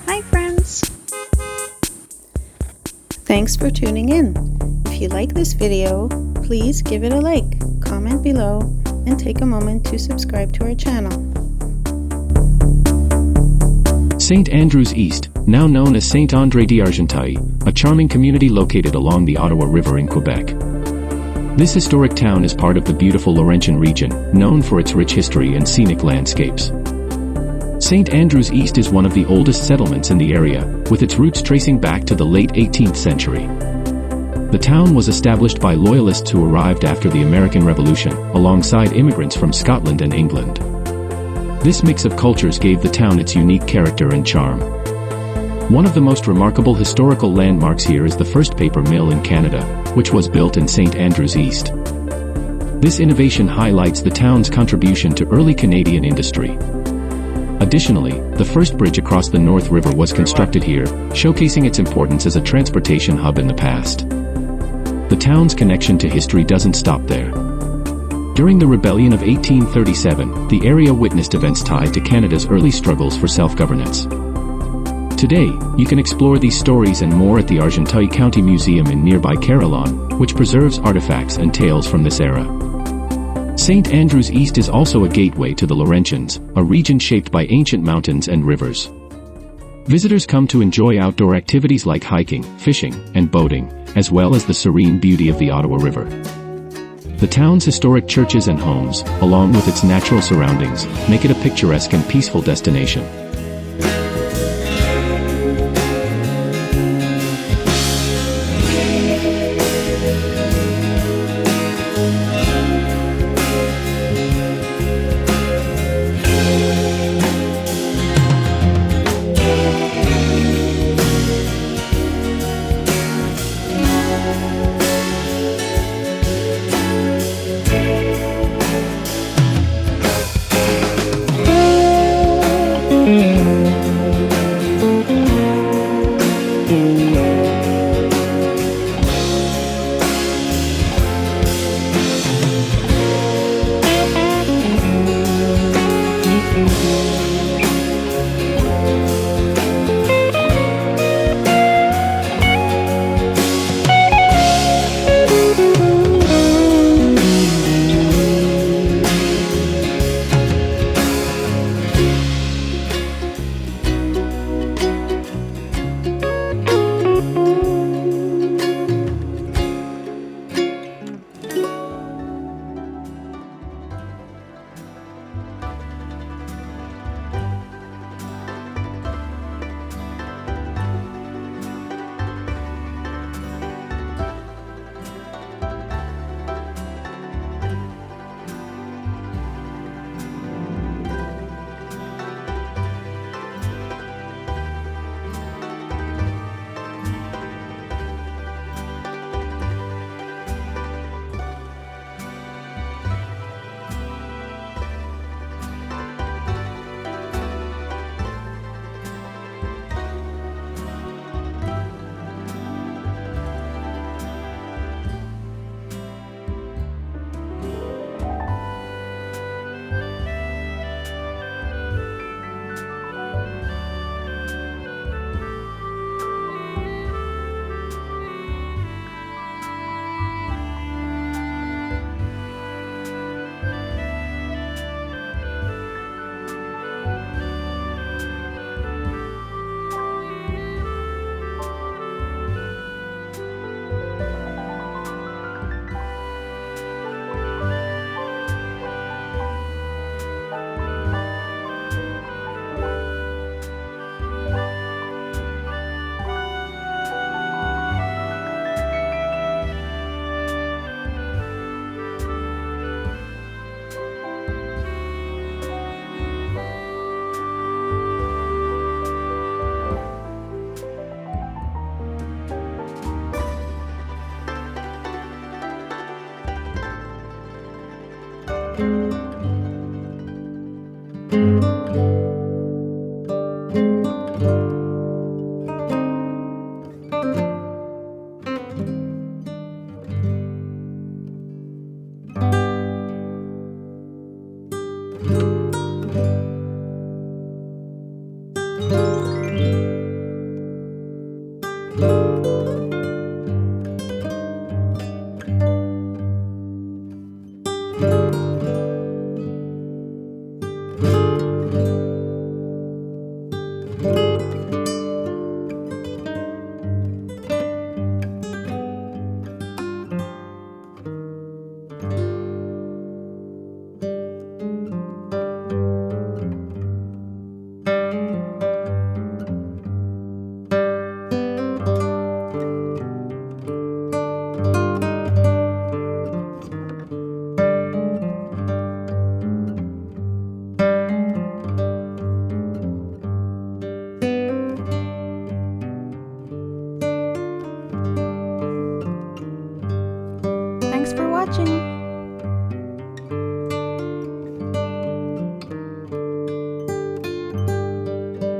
Hi friends! Thanks for tuning in. If you like this video, please give it a like, comment below, and take a moment to subscribe to our channel. Saint-André Est, now known as Saint-André Est, a charming community located along the Ottawa River in Quebec. This historic town is part of the beautiful Laurentian region, known for its rich history and scenic landscapes. Saint-André Est is one of the oldest settlements in the area, with its roots tracing back to the late 18th century. The town was established by Loyalists who arrived after the American Revolution, alongside immigrants from Scotland and England. This mix of cultures gave the town its unique character and charm. One of the most remarkable historical landmarks here is the first paper mill in Canada, which was built in Saint-André Est. This innovation highlights the town's contribution to early Canadian industry. Additionally, the first bridge across the North River was constructed here, showcasing its importance as a transportation hub in the past. The town's connection to history doesn't stop there. During the Rebellion of 1837, the area witnessed events tied to Canada's early struggles for self-governance. Today, you can explore these stories and more at the Argenteuil County Museum in nearby Carillon, which preserves artifacts and tales from this era. Saint-André Est is also a gateway to the Laurentians, a region shaped by ancient mountains and rivers. Visitors come to enjoy outdoor activities like hiking, fishing, and boating, as well as the serene beauty of the Ottawa River. The town's historic churches and homes, along with its natural surroundings, make it a picturesque and peaceful destination.